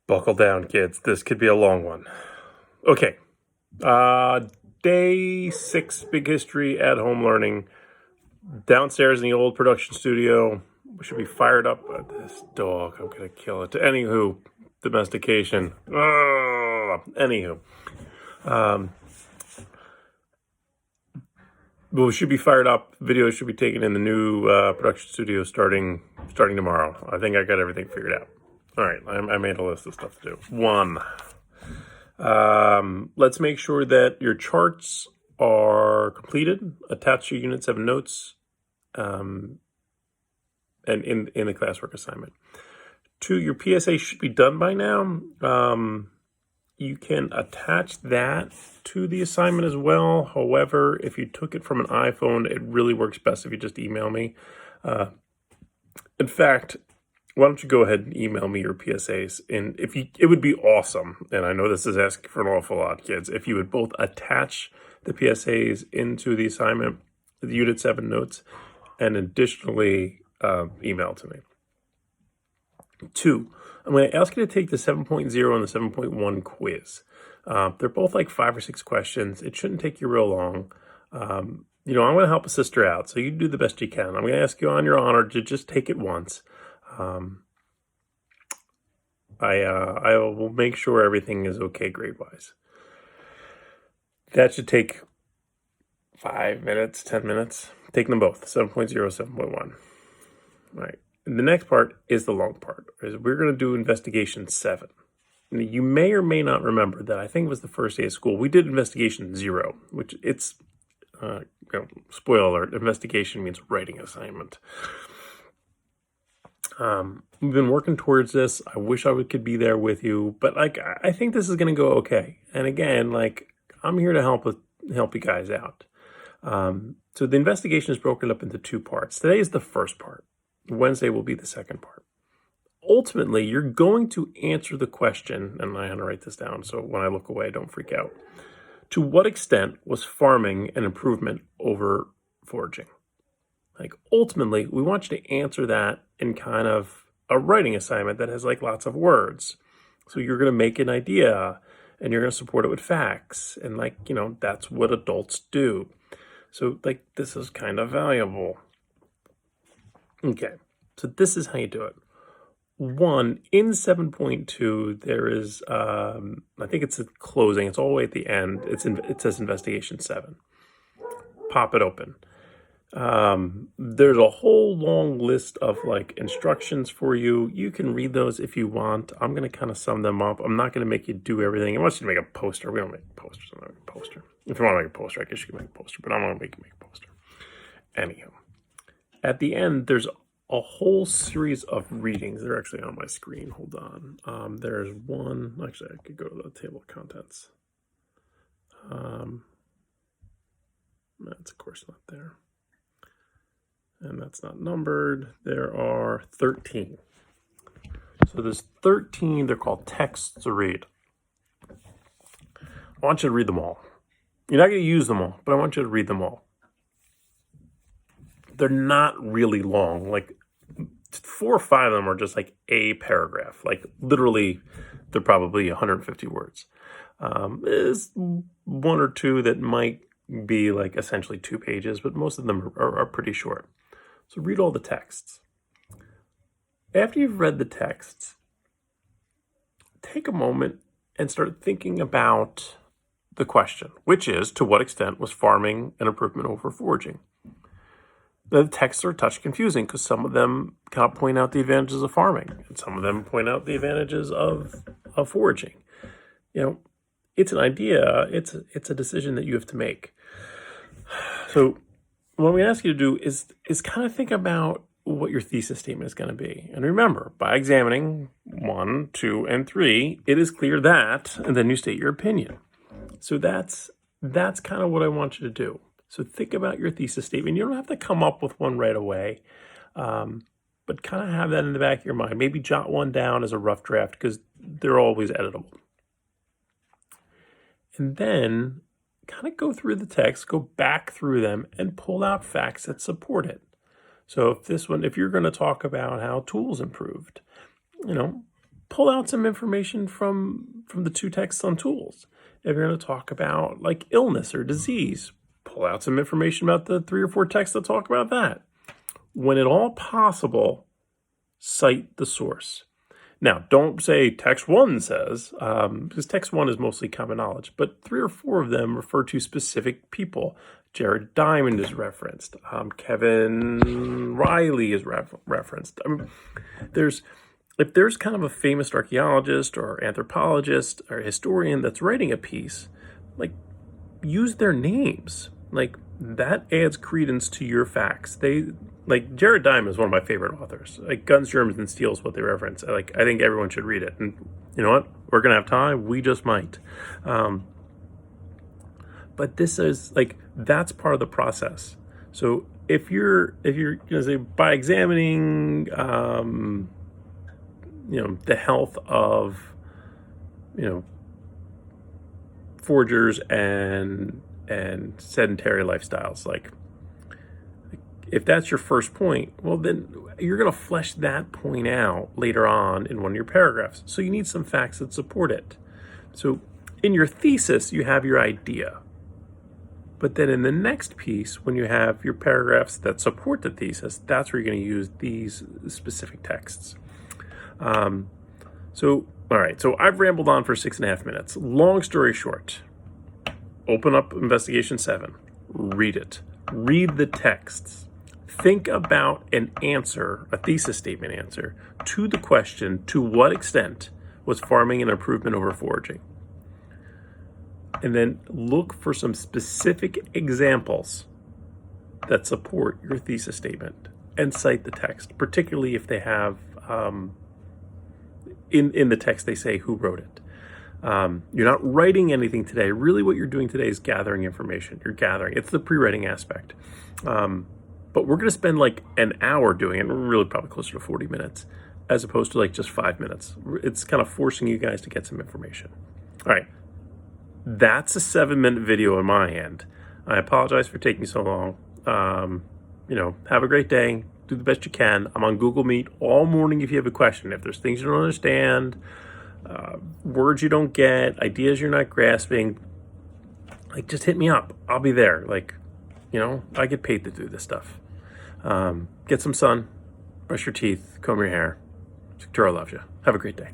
Buckle down, kids. This could be a long one. Okay. Day 6, big history at home learning. Downstairs in the old production studio. We should be fired up by this dog. I'm going to kill it. Anywho, domestication. Anywho. We should be fired up. Videos should be taken in the new production studio starting tomorrow. I think I got everything figured out. All right, I made a list of stuff to do. 1, let's make sure that your charts are completed, attached to Unit 7 notes, and in the classwork assignment. 2, your PSA should be done by now. You can attach that to the assignment as well. However, if you took it from an iPhone, it really works best if you just email me. In fact, why don't you go ahead and email me your PSAs? And it would be awesome, and I know this is asking for an awful lot, kids, if you would both attach the PSAs into the assignment, the Unit 7 notes, and additionally email to me. 2, I'm going to ask you to take the 7.0 and the 7.1 quiz. They're both like 5 or 6 questions. It shouldn't take you real long. I'm going to help a sister out, so you do the best you can. I'm going to ask you on your honor to just take it once. I will make sure everything is okay grade-wise. That should take 5 minutes, 10 minutes. Take them both, 7.0, 7.1. All right. And the next part is the long part. We're going to do investigation 7. And you may or may not remember that I think it was the first day of school. We did investigation 0, which it's, spoiler alert, investigation means writing assignment. We've been working towards this. I wish I could be there with you, but I think this is going to go okay. And again, I'm here to help you guys out. So the investigation is broken up into 2 parts. Today is the first part. Wednesday will be the second part. Ultimately, you're going to answer the question, and I had to write this down so when I look away, don't freak out. To what extent was farming an improvement over foraging? Ultimately, we want you to answer that in kind of a writing assignment that has lots of words. So you're going to make an idea and you're going to support it with facts. And that's what adults do. So this is kind of valuable. Okay, so this is how you do it. 1, in 7.2, there is, I think it's a closing. It's all the way at the end. It says investigation 7. Pop it open. There's a whole long list of instructions for you. You can read those if you want. I'm going to kind of sum them up. I'm not going to make you do everything. I want you to make a poster. We don't make posters. I'm not making a poster. If you want to make a poster, I guess you can make a poster, but I'm going to make you make a poster. Anywho, at the end, there's a whole series of readings. They're actually on my screen. Hold on. There's one. Actually, I could go to the table of contents. That's of course not there. And that's not numbered. There are 13. So there's 13. They're called texts to read. I want you to read them all. You're not going to use them all, but I want you to read them all. They're not really long. 4 or 5 of them are just a paragraph. Literally, they're probably 150 words. There's 1 or 2 that might be essentially 2 pages, but most of them are pretty short. So read all the texts. After you've read the texts, take a moment and start thinking about the question, which is, to what extent was farming an improvement over foraging? The texts are a touch confusing because some of them kind of point out the advantages of farming, and some of them point out the advantages of foraging. It's an idea. It's a decision that you have to make. So what we ask you to do is kind of think about what your thesis statement is going to be. And remember, by examining 1, 2, and 3, it is clear that, and then you state your opinion. So that's kind of what I want you to do. So think about your thesis statement. You don't have to come up with one right away, but kind of have that in the back of your mind. Maybe jot one down as a rough draft because they're always editable. And then kind of go through the text, go back through them, and pull out facts that support it. So if you're going to talk about how tools improved, pull out some information from the 2 texts on tools. If you're going to talk about like illness or disease, pull out some information about the 3 or 4 texts that talk about that. When at all possible, cite the source. Now, don't say text 1 says, because text 1 is mostly common knowledge, but 3 or 4 of them refer to specific people. Jared Diamond is referenced. Kevin Riley is referenced. I mean, if there's kind of a famous archaeologist or anthropologist or historian that's writing a piece, like, use their names. Like, that adds credence to your facts. Like, Jared Diamond is one of my favorite authors. Like, Guns, Germs, and Steel is what they reference. I think everyone should read it. And you know what? We're going to have time. We just might. But this is, like, that's part of the process. So if you're going to say, by examining, the health of, foragers and sedentary lifestyles, like, if that's your first point, well, then you're going to flesh that point out later on in one of your paragraphs. So you need some facts that support it. So in your thesis, you have your idea. But then in the next piece, when you have your paragraphs that support the thesis, that's where you're going to use these specific texts. All right, so I've rambled on for 6.5 minutes. Long story short, open up Investigation 7, read it, read the texts. Think about an answer, a thesis statement answer, to the question, to what extent was farming an improvement over foraging? And then look for some specific examples that support your thesis statement and cite the text, particularly if they have, in the text they say who wrote it. You're not writing anything today. Really what you're doing today is gathering information. You're gathering. It's the pre-writing aspect. But we're going to spend like an hour doing it, really probably closer to 40 minutes, as opposed to like just 5 minutes. It's kind of forcing you guys to get some information. All right. That's a 7-minute video on my end. I apologize for taking so long. Have a great day. Do the best you can. I'm on Google Meet all morning if you have a question. If there's things you don't understand, words you don't get, ideas you're not grasping, like, just hit me up. I'll be there. Like, I get paid to do this stuff. Get some sun, brush your teeth, comb your hair. Victoria loves you. Have a great day.